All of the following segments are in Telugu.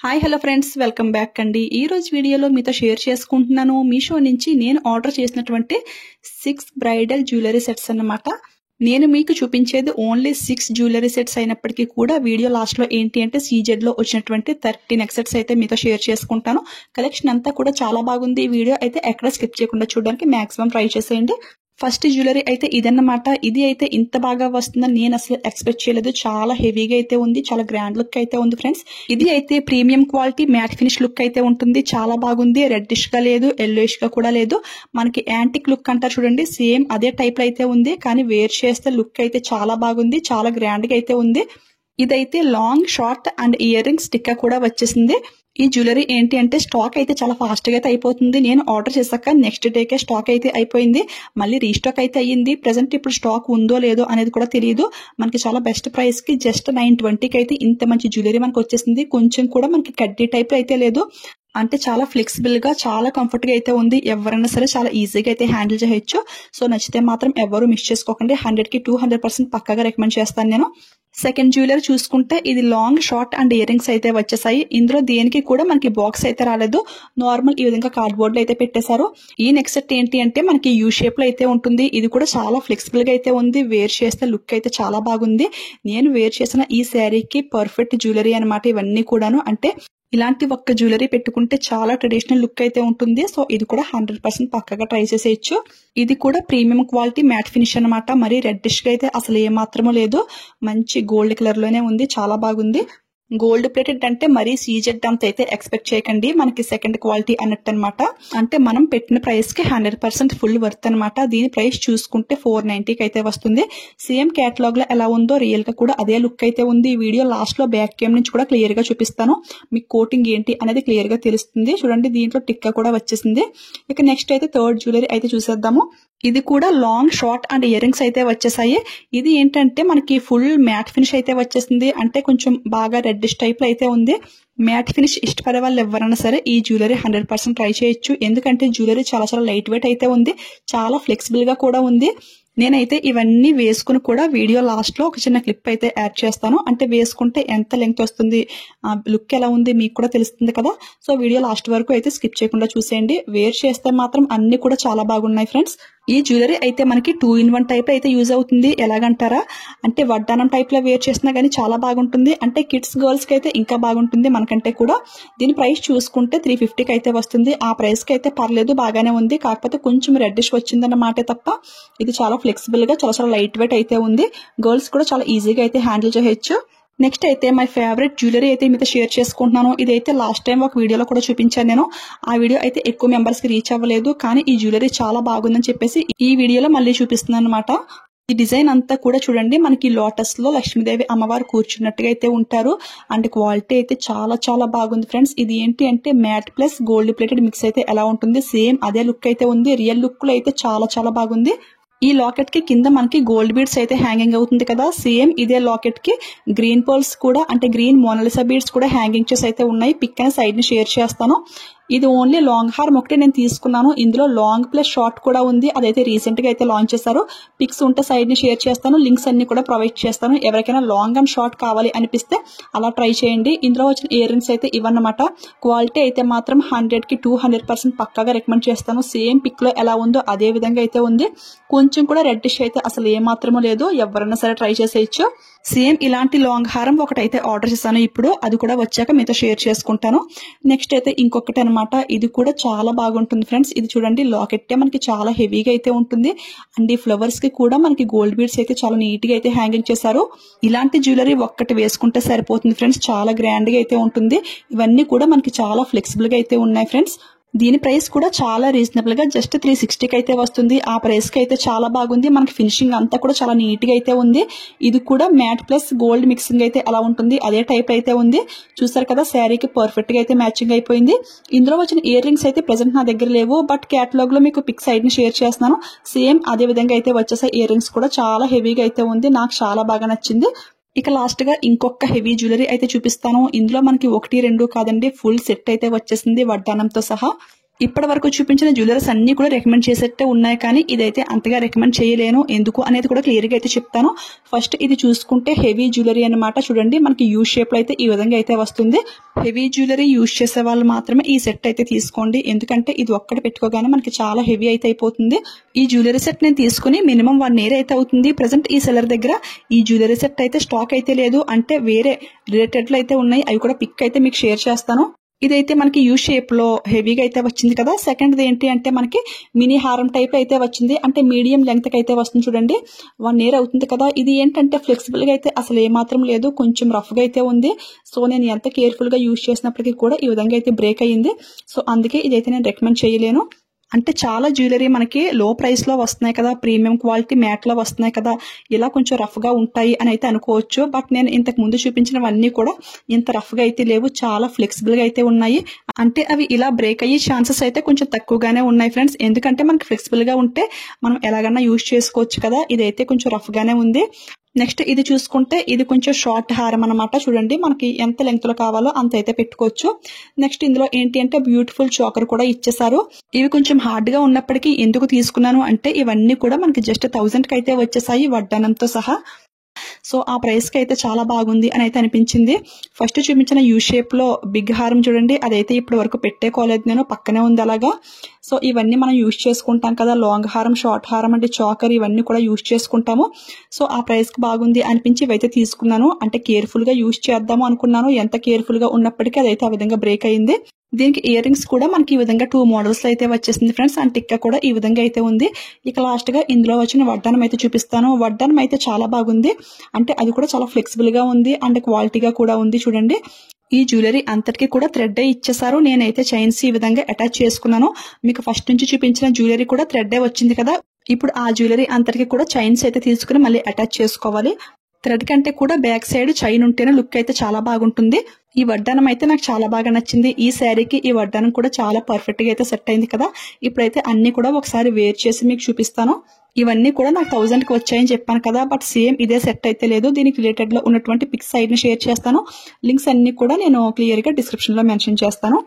Hi hello friends, welcome back అండి. ఈ రోజు వీడియోలో మీతో షేర్ చేసుకుంటున్నాను మీషో నుంచి నేను ఆర్డర్ చేసినటువంటి 6 బ్రైడల్ జ్యువెలరీ సెట్స్ అన్నమాట. నేను మీకు చూపించేది ఓన్లీ 6 జ్యువెలరీ సెట్స్ అయినప్పటికీ కూడా వీడియో లాస్ట్ లో ఏంటి అంటే సీజెడ్ లో వచ్చినటువంటి 30 నెక్ సెట్స్ అయితే మీతో షేర్ చేసుకుంటాను. కలెక్షన్ అంతా కూడా చాలా బాగుంది. ఈ వీడియో అయితే ఎక్కడ స్కిప్ చేయకుండా చూడడానికి మాక్సిమం ట్రై చేసేయండి. ఫస్ట్ జ్యువెలరీ అయితే ఇదన్నమాట. ఇది అయితే ఇంత బాగా వస్తుందని నేను అసలు ఎక్స్పెక్ట్ చేయలేదు. చాలా హెవీగా అయితే ఉంది, చాలా గ్రాండ్ లుక్ అయితే ఉంది ఫ్రెండ్స్. ఇది అయితే premium quality matte finish look అయితే ఉంటుంది. చాలా బాగుంది. రెడ్డిష్ గా లేదు, ఎల్లోయిష్ గా కూడా లేదు. మనకి యాంటిక్ లుక్ అంటారు చూడండి, సేమ్ అదే టైప్ లో అయితే ఉంది. కానీ వేర్ చేస్తే లుక్ అయితే చాలా బాగుంది, చాలా గ్రాండ్ గా అయితే ఉంది. ఇదైతే long short and ear ring sticker కూడా వచ్చేసింది. ఈ జ్యువెలరీ ఏంటి అంటే స్టాక్ అయితే చాలా ఫాస్ట్ గా అయితే అయిపోతుంది. నేను ఆర్డర్ చేశాక నెక్స్ట్ డేకే స్టాక్ అయితే అయిపోయింది. మళ్ళీ రీస్టాక్ అయితే అయ్యింది. ప్రెసెంట్ ఇప్పుడు స్టాక్ ఉందో లేదో అనేది కూడా తెలియదు. మనకి చాలా బెస్ట్ ప్రైస్ కి జస్ట్ 920కి అయితే ఇంత మంచి జ్యువెలరీ మనకు వచ్చేసింది. కొంచెం కూడా మనకి కడ్డీ టైప్ అయితే లేదు. అంటే చాలా ఫ్లెక్సిబుల్ గా, చాలా కంఫర్ట్ గా అయితే ఉంది. ఎవరైనా సరే చాలా ఈజీగా అయితే హ్యాండిల్ చేయొచ్చు. సో నచ్చితే మాత్రం ఎవరు మిస్ చేసుకోకండి. 100కి 200% పక్కాగా రికమెండ్ చేస్తాను నేను. సెకండ్ జ్యువెలరీ చూసుకుంటే ఇది long short and ear rings అయితే వచ్చేసాయి. ఇందులో దేనికి కూడా మనకి బాక్స్ అయితే రాలేదు. నార్మల్ ఈ విధంగా కార్డ్బోర్డ్ లో అయితే పెట్టేశారు. ఈ నెక్స్ట్ సెట్ ఏంటి అంటే మనకి యూ షేప్ లో అయితే ఉంటుంది. ఇది కూడా చాలా ఫ్లెక్సిబుల్ గా అయితే ఉంది. వేర్ చేస్తే లుక్ అయితే చాలా బాగుంది. నేను వేర్ చేసిన ఈ శారీకి పర్ఫెక్ట్ జ్యువెలరీ అనమాట ఇవన్నీ కూడాను. అంటే ఇలాంటి ఒక్క జ్యువెలరీ పెట్టుకుంటే చాలా ట్రెడిషనల్ లుక్ అయితే ఉంటుంది. సో ఇది కూడా 100% పక్కగా ట్రై చేసేయచ్చు. ఇది కూడా ప్రీమియం క్వాలిటీ మ్యాట్ ఫినిష్ అనమాట. మరి రెడ్డిష్ గా అయితే అసలు ఏ మాత్రమూ లేదు. మంచి గోల్డ్ కలర్ లోనే ఉంది. చాలా బాగుంది. గోల్డ్ ప్లేటెడ్ అంటే మరీ సీజెడ్ అంత అయితే ఎక్స్పెక్ట్ చేయకండి. మనకి సెకండ్ క్వాలిటీ అన్నట్టు అనమాట. అంటే మనం పెట్టిన ప్రైస్ కి 100% ఫుల్ వర్త్ అనమాట. దీని ప్రైస్ చూసుకుంటే 490కి అయితే వస్తుంది. సేమ్ కేటలాగ్ లో ఎలా ఉందో రియల్ గా కూడా అదే లుక్ అయితే ఉంది. ఈ వీడియో లాస్ట్ లో బ్యాక్ కెమ్ నుంచి కూడా క్లియర్ గా చూపిస్తాను. మీకు కోటింగ్ ఏంటి అనేది క్లియర్ గా తెలుస్తుంది. చూడండి, దీంట్లో టిక్కా కూడా వచ్చేసింది. ఇక నెక్స్ట్ అయితే థర్డ్ జ్యువెలరీ అయితే చూసేద్దాము. ఇది కూడా long short and ear rings అయితే వచ్చేసాయి. ఇది ఏంటంటే మనకి ఫుల్ మ్యాట్ ఫినిష్ అయితే వచ్చేసింది. అంటే కొంచెం బాగా రెడ్డిష్ టైప్ లో అయితే ఉంది. మ్యాట్ ఫినిష్ ఇష్టపడే వాళ్ళు ఎవరైనా సరే ఈ జ్యువెలరీ 100% ట్రై చేయొచ్చు. ఎందుకంటే జ్యువెలరీ చాలా చాలా లైట్ వెయిట్ అయితే ఉంది. చాలా ఫ్లెక్సిబుల్ గా కూడా ఉంది. నేనైతే ఇవన్నీ వేసుకుని కూడా వీడియో లాస్ట్ లో ఒక చిన్న క్లిప్ అయితే యాడ్ చేస్తాను. అంటే వేసుకుంటే ఎంత లెంగ్త్ వస్తుంది, లుక్ ఎలా ఉంది మీకు కూడా తెలుస్తుంది కదా. సో వీడియో లాస్ట్ వరకు అయితే స్కిప్ చేయకుండా చూసేయండి. వేర్ చేస్తే మాత్రం అన్ని కూడా చాలా బాగున్నాయి ఫ్రెండ్స్. ఈ జ్యువెలరీ అయితే మనకి 2-in-1 టైప్ అయితే యూజ్ అవుతుంది. ఎలాగంటారా అంటే వడ్డానం టైప్ లో వేర్ చేసినా గానీ చాలా బాగుంటుంది. అంటే కిడ్స్ గర్ల్స్ కి అయితే ఇంకా బాగుంటుంది మనకంటే కూడా. దీని ప్రైస్ చూసుకుంటే 350కి అయితే వస్తుంది. ఆ ప్రైస్ కి అయితే పర్లేదు, బాగానే ఉంది. కాకపోతే కొంచెం రెడ్డిష్ వచ్చిందన్నమాట తప్ప ఇది చాలా ఫ్లెక్సిబుల్ గా, చాలా చాలా లైట్ వెయిట్ అయితే ఉంది. గర్ల్స్ కూడా చాలా ఈజీగా అయితే హ్యాండిల్ చేయొచ్చు. నెక్స్ట్ అయితే మై ఫేవరెట్ జ్యువెలరీ అయితే మీతో షేర్ చేసుకుంటున్నాను. ఇదైతే లాస్ట్ టైం ఒక వీడియోలో కూడా చూపించాను నేను. ఆ వీడియో అయితే ఎక్కువ మెంబర్స్ కి రీచ్ అవ్వలేదు. కానీ ఈ జ్యువెలరీ చాలా బాగుందని చెప్పేసి ఈ వీడియోలో మళ్ళీ చూపిస్తున్నాను అనమాట. ఈ డిజైన్ అంతా కూడా చూడండి, మనకి లోటస్ లో లక్ష్మీదేవి అమ్మవారు కూర్చున్నట్టుగా అయితే ఉంటారు. అండ్ క్వాలిటీ అయితే చాలా చాలా బాగుంది ఫ్రెండ్స్. ఇది ఏంటి అంటే matte plus gold plated mix అయితే ఎలా ఉంటుంది సేమ్ అదే లుక్ అయితే ఉంది. రియల్ లుక్ లో అయితే చాలా చాలా బాగుంది. ఈ లాకెట్ కి కింద మనకి గోల్డ్ బీడ్స్ అయితే హ్యాంగింగ్ అవుతుంది కదా. సేమ్ ఇదే లాకెట్ కి గ్రీన్ పర్ల్స్ కూడా, అంటే గ్రీన్ మోనాలిసా బీడ్స్ కూడా హ్యాంగింగ్ చేసి అయితే ఉన్నాయి. పిక్ అని సైడ్ ని షేర్ చేస్తాను. ఇది ఓన్లీ లాంగ్ హార్మ్ ఒకటే నేను తీసుకున్నాను. ఇందులో లాంగ్ ప్లస్ షార్ట్ కూడా ఉంది. అదైతే రీసెంట్ గా అయితే లాంచ్ చేశారు. పిక్స్ ఉంటే సైడ్ ని షేర్ చేస్తాను. లింక్స్ అన్ని కూడా ప్రొవైడ్ చేస్తాను. ఎవరికైనా లాంగ్ అండ్ షార్ట్ కావాలి అనిపిస్తే అలా ట్రై చేయండి. ఇందులో వచ్చిన ఇయర్ రింగ్స్ అయితే ఇవన్నమాట. క్వాలిటీ అయితే మాత్రం 100కి 200% పక్కాగా రికమెండ్ చేస్తాను. సేమ్ పిక్ లో ఎలా ఉందో అదే విధంగా అయితే ఉంది. కొంచెం కూడా రెడ్డిష్ అయితే అసలు ఏ మాత్రమూ లేదు. ఎవరైనా సరే ట్రై చేసేయచ్చు. సేమ్ ఇలాంటి లాంగ్ హారం ఒకటైతే ఆర్డర్ చేశాను ఇప్పుడు. అది కూడా వచ్చాక మీతో షేర్ చేసుకుంటాను. నెక్స్ట్ అయితే ఇంకొకటి అనమాట. ఇది కూడా చాలా బాగుంటుంది ఫ్రెండ్స్. ఇది చూడండి, లాకెట్టే మనకి చాలా హెవీగా అయితే ఉంటుంది. అండ్ ఈ ఫ్లవర్స్ కి కూడా మనకి గోల్డ్ బీడ్స్ అయితే చాలా నీట్ గా అయితే హ్యాంగింగ్ చేశారు. ఇలాంటి జ్యువెలరీ ఒక్కటి వేసుకుంటే సరిపోతుంది ఫ్రెండ్స్. చాలా గ్రాండ్ గా అయితే ఉంటుంది. ఇవన్నీ కూడా మనకి చాలా ఫ్లెక్సిబుల్ గా అయితే ఉన్నాయి ఫ్రెండ్స్. దీని ప్రైస్ కూడా చాలా రీజనబుల్ గా జస్ట్ 360కి అయితే వస్తుంది. ఆ ప్రైస్ కి అయితే చాలా బాగుంది. మనకి ఫినిషింగ్ అంతా కూడా చాలా నీట్ గా అయితే ఉంది. ఇది కూడా మ్యాట్ ప్లస్ గోల్డ్ మిక్సింగ్ అయితే ఎలా ఉంటుంది అదే టైప్ అయితే ఉంది. చూసారు కదా, శారీకి పర్ఫెక్ట్ గా అయితే మ్యాచింగ్ అయిపోయింది. ఇందులో వచ్చిన ఇయర్ రింగ్స్ అయితే ప్రెసెంట్ నా దగ్గర లేవు. బట్ కేటలాగ్ లో మీకు పిక్ సైడ్ ని షేర్ చేస్తున్నాను. సేమ్ అదే విధంగా అయితే వచ్చేసాయి. ఇయర్ రింగ్స్ కూడా చాలా హెవీగా అయితే ఉంది. నాకు చాలా బాగా నచ్చింది. ఇక లాస్ట్ గా ఇంకొక హెవీ జ్యువెలరీ అయితే చూపిస్తాను. ఇందులో మనకి 1, 2 కాదండి, ఫుల్ సెట్ అయితే వచ్చేసింది వడ్డానంతో సహా. ఇప్పటి వరకు చూపించిన జ్యువెలరీస్ అన్ని కూడా రికమెండ్ చేసేట్టే ఉన్నాయి, కానీ ఇదైతే అంతగా రికమెండ్ చేయలేను. ఎందుకు అనేది కూడా క్లియర్గా అయితే చెప్తాను. ఫస్ట్ ఇది చూసుకుంటే హెవీ జ్యువెలరీ అన్నమాట. చూడండి మనకి యూ షేప్ లో అయితే ఈ విధంగా అయితే వస్తుంది. హెవీ జ్యువెలరీ యూజ్ చేసే వాళ్ళు మాత్రమే ఈ సెట్ అయితే తీసుకోండి, ఎందుకంటే ఇది ఒక్కటి పెట్టుకోగానే మనకి చాలా హెవీ అయితే అయిపోతుంది. ఈ జ్యువెలరీ సెట్ నేను తీసుకుని మినిమం 1 year అయితే అవుతుంది. ప్రెసెంట్ ఈ సెల్లర్ దగ్గర ఈ జ్యువెలరీ సెట్ అయితే స్టాక్ అయితే లేదు, అంటే వేరే రిలేటెడ్ లో అయితే ఉన్నాయి. అవి కూడా పిక్ అయితే మీకు షేర్ చేస్తాను. ఇదైతే మనకి యూ షేప్ లో హెవీగా అయితే వచ్చింది కదా. సెకండ్ ఏంటి అంటే మనకి మినీ హారం టైప్ అయితే వచ్చింది, అంటే మీడియం లెంగ్త్ కి అయితే వస్తుంది. చూడండి 1 year అవుతుంది కదా. ఇది ఏంటంటే ఫ్లెక్సిబుల్ గా అయితే అసలు ఏమాత్రం లేదు, కొంచెం రఫ్ గా అయితే ఉంది. సో నేను ఎంత కేర్ఫుల్ గా యూజ్ చేసినప్పటికీ కూడా ఈ విధంగా అయితే బ్రేక్ అయ్యింది. సో అందుకే ఇదైతే నేను రికమెండ్ చేయలేను. అంటే చాలా జ్యువెలరీ మనకి లో ప్రైస్ లో వస్తున్నాయి కదా, ప్రీమియం క్వాలిటీ మ్యాట్ లో వస్తున్నాయి కదా, ఇలా కొంచెం రఫ్ గా ఉంటాయి అని అయితే అనుకోవచ్చు. బట్ నేను ఇంతకు ముందు చూపించినవన్నీ కూడా ఇంత రఫ్ గా అయితే లేవు, చాలా ఫ్లెక్సిబుల్ గా అయితే ఉన్నాయి. అంటే అవి ఇలా బ్రేక్ అయ్యే ఛాన్సెస్ అయితే కొంచెం తక్కువగానే ఉన్నాయి ఫ్రెండ్స్, ఎందుకంటే మనకి ఫ్లెక్సిబుల్ గా ఉంటే మనం ఎలాగన్నా యూజ్ చేసుకోవచ్చు కదా. ఇదైతే కొంచెం రఫ్ గానే ఉంది. నెక్స్ట్ ఇది చూసుకుంటే ఇది కొంచెం షార్ట్ హారం అనమాట. చూడండి మనకి ఎంత లెంగ్త్ లో కావాలో అంత అయితే పెట్టుకోవచ్చు. నెక్స్ట్ ఇందులో ఏంటి అంటే బ్యూటిఫుల్ చోకర్ కూడా ఇచ్చేసారు. ఇవి కొంచెం హార్డ్ గా ఉన్నప్పటికీ ఎందుకు తీసుకున్నాను అంటే ఇవన్నీ కూడా మనకి జస్ట్ 1000 కి అయితే వచ్చేసాయి వడ్డానంతో సహా. సో ఆ ప్రైస్ కి అయితే చాలా బాగుంది అని అయితే అనిపించింది. ఫస్ట్ చూపించిన యూ షేప్ లో బిగ్ హారం చూడండి, అదైతే ఇప్పటి వరకు పెట్టుకోలేదు నేను, పక్కనే ఉంది అలాగా. సో ఇవన్నీ మనం యూజ్ చేసుకుంటాం కదా, లాంగ్ హారం, షార్ట్ హారం అంటే చాకర్, ఇవన్నీ కూడా యూజ్ చేసుకుంటాము. సో ఆ ప్రైస్ కి బాగుంది అనిపించి ఇవైతే తీసుకున్నాను. అంటే కేర్ఫుల్ గా యూజ్ చేద్దాము అనుకున్నాను, ఎంత కేర్ఫుల్ గా ఉన్నప్పటికీ అదైతే ఆ విధంగా బ్రేక్ అయింది. దీనికి ఇయర్ రింగ్స్ కూడా మనకి ఈ విధంగా 2 మోడల్స్ లో అయితే వచ్చేసింది ఫ్రెండ్స్, అండ్ టిక్క కూడా ఈ విధంగా అయితే ఉంది. ఇక లాస్ట్ గా ఇందులో వచ్చిన వడ్డానం అయితే చూపిస్తాను. వడ్డానం అయితే చాలా బాగుంది, అంటే అది కూడా చాలా ఫ్లెక్సిబుల్ గా ఉంది అండ్ క్వాలిటీగా కూడా ఉంది. చూడండి ఈ జ్యువెలరీ అంతటికి కూడా థ్రెడ్ ఇచ్చేసారు. నేనైతే చైన్స్ ఈ విధంగా అటాచ్ చేసుకున్నాను. మీకు ఫస్ట్ నుంచి చూపించిన జ్యువెలరీ కూడా థ్రెడ్ వచ్చింది కదా, ఇప్పుడు ఆ జ్యువెలరీ అంతటికి కూడా చైన్స్ అయితే తీసుకుని మళ్ళీ అటాచ్ చేసుకోవాలి. థ్రెడ్ కంటే కూడా బ్యాక్ సైడ్ చైన్ ఉంటేనే లుక్ అయితే చాలా బాగుంటుంది. ఈ వడ్డానం అయితే నాకు చాలా బాగా నచ్చింది. ఈ శారీకి ఈ వడ్డానం కూడా చాలా పర్ఫెక్ట్ గా అయితే సెట్ అయింది కదా. ఇప్పుడైతే అన్ని కూడా ఒకసారి వేర్ చేసి మీకు చూపిస్తాను. ఇవన్నీ కూడా నాకు 1000 కి వచ్చాయని చెప్పాను కదా, బట్ సేమ్ ఇదే సెట్ అయితే లేదు. దీనికి రిలేటెడ్ లో ఉన్నటువంటి పిక్స్ సైడ్ ని షేర్ చేస్తాను. లింక్స్ అన్ని కూడా నేను క్లియర్ గా డిస్క్రిప్షన్ లో మెన్షన్ చేస్తాను.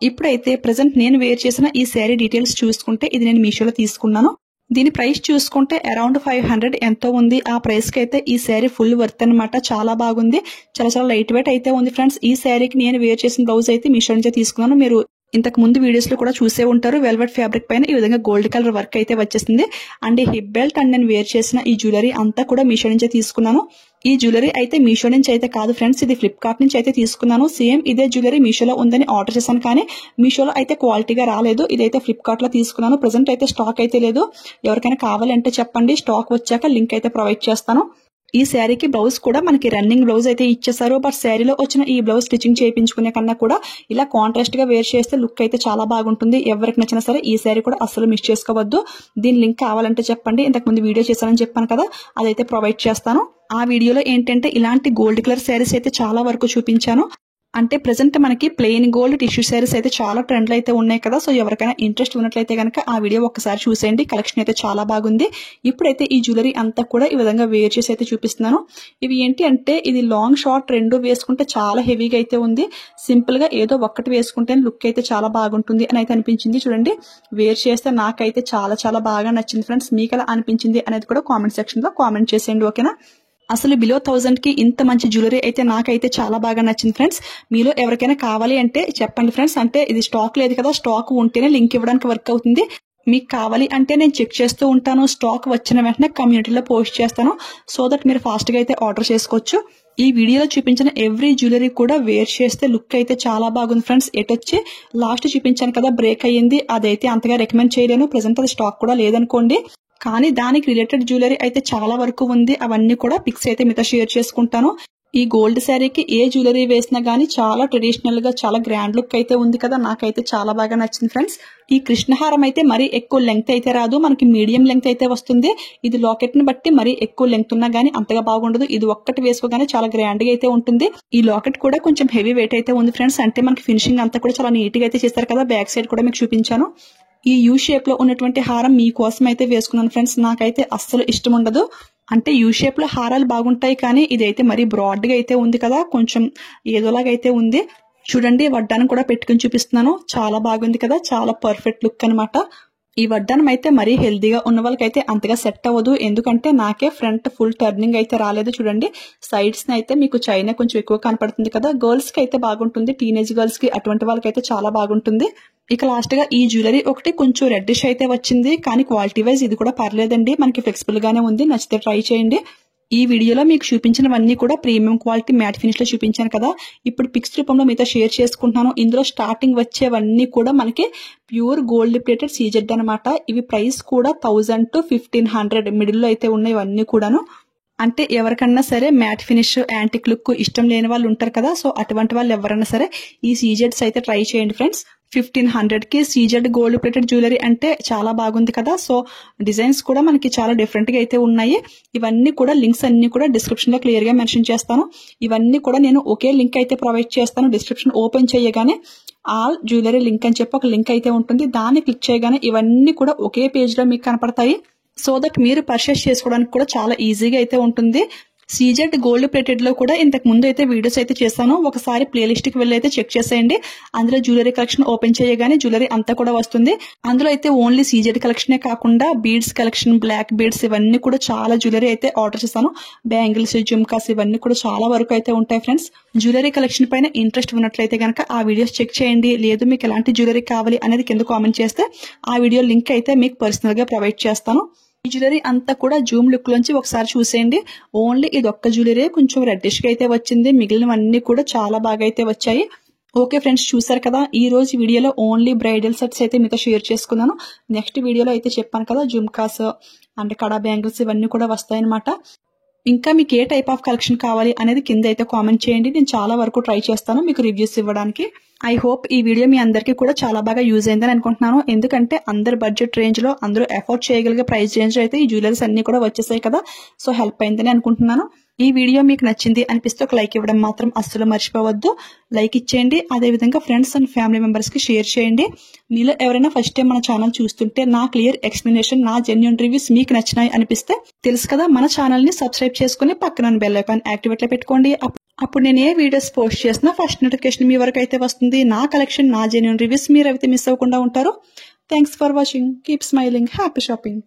ఇప్పుడైతే ప్రెసెంట్ నేను వేర్ చేసిన ఈ శారీ డీటెయిల్స్ చూసుకుంటే ఇది నేను మీషోలో తీసుకున్నాను. దీని ప్రైస్ చూసుకుంటే అరౌండ్ 500 ఎంతో ఉంది. ఆ ప్రైస్ కి అయితే ఈ శారీ ఫుల్ వర్త్ అనమాట, చాలా బాగుంది. చాలా చాలా లైట్ వెయిట్ అయితే ఉంది ఫ్రెండ్స్. ఈ శారీకి నేను వేర్ చేసిన బ్లౌజ్ అయితే మీషో నుంచే తీసుకున్నాను. మీరు ఇంతకు ముందు వీడియోస్ లో కూడా చూసే ఉంటారు. వెల్వెట్ ఫ్యాబ్రిక్ పైన ఈ విధంగా గోల్డ్ కలర్ వర్క్ అయితే వచ్చేసింది. అండ్ ఈ హిప్ బెల్ట్ అండ్ నేను వేర్ చేసిన ఈ జ్యువెలరీ అంతా కూడా మీషో నుంచే తీసుకున్నాను. ఈ జ్యువెలరీ అయితే మీషో నుంచి అయితే కాదు ఫ్రెండ్స్, ఇది ఫ్లిప్కార్ట్ నుంచి అయితే తీసుకున్నాను. సేమ్ ఇదే జ్యువెలరీ మీషోలో ఉందని ఆర్డర్ చేశాను, కానీ మీషోలో అయితే క్వాలిటీగా రాలేదు. ఇదైతే ఫ్లిప్కార్ట్ లో తీసుకున్నాను. ప్రెసెంట్ అయితే స్టాక్ అయితే లేదు. ఎవరికైనా కావాలంటే చెప్పండి, స్టాక్ వచ్చాక లింక్ అయితే ప్రొవైడ్ చేస్తాను. ఈ శారీకి బ్లౌజ్ కూడా మనకి రన్నింగ్ బ్లౌజ్ అయితే ఇచ్చేసారు. బట్ శారీలో వచ్చిన ఈ బ్లౌజ్ స్టిచ్చింగ్ చేయించుకునే కన్నా కూడా ఇలా కాంట్రాస్ట్ గా వేర్ చేస్తే లుక్ అయితే చాలా బాగుంటుంది. ఎవరికి నచ్చినా సరే ఈ శారీ కూడా అస్సలు మిస్ చేసుకోవద్దు. దీని లింక్ కావాలంటే చెప్పండి. ఇంతకు ముందు వీడియో చేశానని చెప్పాను కదా, అదైతే ప్రొవైడ్ చేస్తాను. ఆ వీడియోలో ఏంటంటే ఇలాంటి గోల్డ్ కలర్ శారీస్ అయితే చాలా వరకు చూపించాను. అంటే ప్రెసెంట్ మనకి ప్లెయిన్ గోల్డ్ టిష్యూ శారీస్ అయితే చాలా ట్రెండ్లు అయితే ఉన్నాయి కదా. సో ఎవరికైనా ఇంట్రెస్ట్ ఉన్నట్లయితే కనుక ఆ వీడియో ఒక్కసారి చూసేయండి. కలెక్షన్ అయితే చాలా బాగుంది. ఇప్పుడైతే ఈ జ్యువెలరీ అంతా కూడా ఈ విధంగా వేర్ చేసి అయితే చూపిస్తున్నాను. ఇవి ఏంటి అంటే ఇది లాంగ్ షార్ట్ రెండు వేసుకుంటే చాలా హెవీగా అయితే ఉంది. సింపుల్ గా ఏదో ఒక్కటి వేసుకుంటే లుక్ అయితే చాలా బాగుంటుంది అని అయితే అనిపించింది. చూడండి వేర్ చేస్తే నాకైతే చాలా చాలా బాగా నచ్చింది ఫ్రెండ్స్. మీకు ఎలా అనిపించింది అనేది కూడా కామెంట్ సెక్షన్ లో కామెంట్ చేసేయండి, ఓకేనా. అసలు బిలో 1000 కి ఇంత మంచి జ్యువెలరీ అయితే నాకైతే చాలా బాగా నచ్చింది ఫ్రెండ్స్. మీలో ఎవరికైనా కావాలి అంటే చెప్పండి ఫ్రెండ్స్. అంటే ఇది స్టాక్ లేదు కదా, స్టాక్ ఉంటేనే లింక్ ఇవ్వడానికి వర్క్ అవుతుంది. మీకు కావాలి అంటే నేను చెక్ చేస్తూ ఉంటాను. స్టాక్ వచ్చిన వెంటనే కమ్యూనిటీలో పోస్ట్ చేస్తాను, సో దట్ మీరు ఫాస్ట్ గా అయితే ఆర్డర్ చేసుకోవచ్చు. ఈ వీడియోలో చూపించిన ఎవ్రీ జ్యువెలరీ కూడా వేర్ చేస్తే లుక్ అయితే చాలా బాగుంది ఫ్రెండ్స్. ఎటొచ్చి లాస్ట్ చూపించాను కదా బ్రేక్ అయ్యింది, అదైతే అంతగా రికమెండ్ చేయలేను. ప్రెసెంట్ అది స్టాక్ కూడా లేదనుకోండి, కానీ దానికి రిలేటెడ్ జ్యువెలరీ అయితే చాలా వరకు ఉంది. అవన్నీ కూడా పిక్స్ అయితే మీతో షేర్ చేసుకుంటాను. ఈ గోల్డ్ శారీకి ఏ జ్యువెలరీ వేసినా గానీ చాలా ట్రెడిషనల్ గా చాలా గ్రాండ్ లుక్ అయితే ఉంది కదా, నాకైతే చాలా బాగా నచ్చింది ఫ్రెండ్స్. ఈ కృష్ణహారం అయితే మరీ ఎక్కువ లెంగ్త్ అయితే రాదు, మనకి మీడియం లెంగ్త్ అయితే వస్తుంది. ఇది లాకెట్ ని బట్టి మరీ ఎక్కువ లెంగ్త్ ఉన్నా గానీ అంతగా బాగుండదు. ఇది ఒక్కటి వేసుకోగానే చాలా గ్రాండ్ గా అయితే ఉంటుంది. ఈ లాకెట్ కూడా కొంచెం హెవీ వెయిట్ అయితే ఉంది ఫ్రెండ్స్. అంటే మనకి ఫినిషింగ్ అంతా కూడా చాలా నీట్ గా అయితే చేస్తారు కదా. బ్యాక్ సైడ్ కూడా మీకు చూపించాను. ఈ యూ షేప్ లో ఉన్నటువంటి హారం మీకోసం అయితే వేసుకున్నాను ఫ్రెండ్స్. నాకైతే అస్సలు ఇష్టం ఉండదు. అంటే యూ షేప్ లో హారాలు బాగుంటాయి, కానీ ఇదైతే మరీ బ్రాడ్ గా అయితే ఉంది కదా, కొంచెం ఏదోలాగా అయితే ఉంది. చూడండి వడ్డానం కూడా పెట్టుకుని చూపిస్తున్నాను. చాలా బాగుంది కదా, చాలా పర్ఫెక్ట్ లుక్ అనమాట. ఈ వడ్డానం అయితే మరీ హెల్దీగా ఉన్న వాళ్ళకైతే అంతగా సెట్ అవ్వదు, ఎందుకంటే నాకే ఫ్రంట్ ఫుల్ టర్నింగ్ అయితే రాలేదు. చూడండి సైడ్స్ అయితే మీకు చైనా కొంచెం ఎక్కువ కనపడుతుంది కదా, గర్ల్స్ కి అయితే బాగుంటుంది, టీనేజ్ గర్ల్స్ కి అటువంటి వాళ్ళకైతే చాలా బాగుంటుంది. ఇక లాస్ట్ గా ఈ జ్యువెలరీ ఒకటి కొంచెం రెడ్డిష్ అయితే వచ్చింది, కానీ క్వాలిటీ వైజ్ ఇది కూడా పర్లేదండి, మనకి ఫ్లెక్సిబుల్ గానే ఉంది. నచ్చితే ట్రై చేయండి. ఈ వీడియోలో మీకు చూపించినవన్నీ కూడా ప్రీమియం క్వాలిటీ మ్యాట్ ఫినిష్ లో చూపించాను కదా, ఇప్పుడు పిక్స్ రూపంలో మీతో షేర్ చేసుకుంటున్నాను. ఇందులో స్టార్టింగ్ వచ్చేవన్నీ కూడా మనకి ప్యూర్ గోల్డ్ ప్లేటెడ్ సీజెడ్ అనమాట. ఇవి ప్రైస్ కూడా 1000 to 1500 మిడిల్ లో అయితే ఉన్నాయి ఇవన్నీ కూడాను. అంటే ఎవరికన్నా సరే మ్యాట్ ఫినిష్ యాంటిక్ లుక్ ఇష్టం లేని వాళ్ళు ఉంటారు కదా, సో అటువంటి వాళ్ళు ఎవరైనా సరే ఈ సీజెడ్స్ అయితే ట్రై చేయండి ఫ్రెండ్స్. 1500 కి సీజెడ్ గోల్డ్ ప్లేటెడ్ జ్యువెలరీ అంటే చాలా బాగుంది కదా. సో డిజైన్స్ కూడా మనకి చాలా డిఫరెంట్ గా అయితే ఉన్నాయి. ఇవన్నీ కూడా లింక్స్ అన్ని కూడా డిస్క్రిప్షన్ లో క్లియర్ గా మెన్షన్ చేస్తాను. ఇవన్నీ కూడా నేను ఒకే లింక్ అయితే ప్రొవైడ్ చేస్తాను. డిస్క్రిప్షన్ ఓపెన్ చేయగానే ఆల్ జ్యువెలరీ లింక్ అని చెప్పి ఒక లింక్ అయితే ఉంటుంది, దాన్ని క్లిక్ చేయగానే ఇవన్నీ కూడా ఒకే పేజ్ లో మీకు కనపడతాయి. సో దట్ మీరు పర్చేస్ చేసుకోవడానికి కూడా చాలా ఈజీగా అయితే ఉంటుంది. సీజెడ్ గోల్డ్ ప్లేటెడ్ లో కూడా ఇంతకు ముందు అయితే వీడియోస్ అయితే చేశాను, ఒకసారి ప్లేలిస్ట్ కి వెళ్ళి అయితే చెక్ చేసేయండి. అందులో జ్యువెలరీ కలెక్షన్ ఓపెన్ చేయగానే జ్యువెలరీ అంతా కూడా వస్తుంది. అందులో అయితే ఓన్లీ సీజెడ్ కలెక్షనే కాకుండా బీడ్స్ కలెక్షన్, బ్లాక్ బీడ్స్ ఇవన్నీ కూడా చాలా జ్యువెలరీ అయితే ఆర్డర్ చేశాను. బ్యాంగిల్స్, జుమ్కాస్ ఇవన్నీ కూడా చాలా వరకు అయితే ఉంటాయి ఫ్రెండ్స్. జ్యువెలరీ కలెక్షన్ పైన ఇంట్రెస్ట్ ఉన్నట్లయితే కనుక ఆ వీడియోస్ చెక్ చేయండి. లేదు మీకు ఎలాంటి జ్యువెలరీ కావాలి అనేది కింద కామెంట్ చేస్తే ఆ వీడియో లింక్ అయితే మీకు పర్సనల్ గా ప్రొవైడ్ చేస్తాను. ఈ జ్యువెలరీ అంతా కూడా జూమ్ లుక్ లోంచి ఒకసారి చూసేయండి. ఓన్లీ ఇది ఒక్క జ్యువెలరీ కొంచెం రెడ్డిష్ గా అయితే వచ్చింది, మిగిలినవన్నీ కూడా చాలా బాగా అయితే వచ్చాయి. ఓకే ఫ్రెండ్స్, చూసారు కదా ఈ రోజు వీడియోలో ఓన్లీ బ్రైడల్ సెట్స్ అయితే మీతో షేర్ చేసుకున్నాను. నెక్స్ట్ వీడియోలో అయితే చెప్పాను కదా జుమ్కాస్ అండ్ కడా బ్యాంగిల్స్ ఇవన్నీ కూడా వస్తాయన్నమాట. ఇంకా మీకు ఏ టైప్ ఆఫ్ కలెక్షన్ కావాలి అనేది కింద అయితే కామెంట్ చేయండి, నేను చాలా వరకు ట్రై చేస్తాను మీకు రివ్యూస్ ఇవ్వడానికి. ఐ హోప్ ఈ వీడియో మీ అందరికీ కూడా చాలా బాగా యూజ్ అయిందని అనుకుంటున్నాను, ఎందుకంటే అందరు బడ్జెట్ రేంజ్ లో అందరూ అఫోర్డ్ చేయగలిగే ప్రైస్ రేంజ్ లో అయితే ఈ జ్యువెలరీస్ అన్ని కూడా వచ్చేసాయి కదా. సో హెల్ప్ అయిందని అనుకుంటున్నాను. ఈ వీడియో మీకు నచ్చింది అనిపిస్తే ఒక లైక్ ఇవ్వడం మాత్రం అస్సలు మర్చిపోవద్దు. లైక్ ఇచ్చేయండి, అదేవిధంగా ఫ్రెండ్స్ అండ్ ఫ్యామిలీ మెంబర్స్ కి షేర్ చేయండి. మీలో ఎవరైనా ఫస్ట్ టైం మన ఛానల్ చూస్తుంటే నా క్లియర్ ఎక్స్ప్లెనేషన్, నా జెన్యూన్ రివ్యూస్ మీకు నచ్చినాయి అనిపిస్తే తెలుసు కదా మన ఛానల్ ని సబ్స్క్రైబ్ చేసుకుని పక్కన బెల్ ఐకాన్ యాక్టివేట్ లో పెట్టుకోండి. అప్పుడు నేను ఏ వీడియోస్ పోస్ట్ చేసినా ఫస్ట్ నోటిఫికేషన్ మీ వరకు అయితే వస్తుంది. నా కలెక్షన్, నా జెన్యూన్ రివ్యూస్ మీరు అయితే మిస్ అవ్వకుండా ఉంటారు. Thanks for watching. Keep smiling. Happy shopping.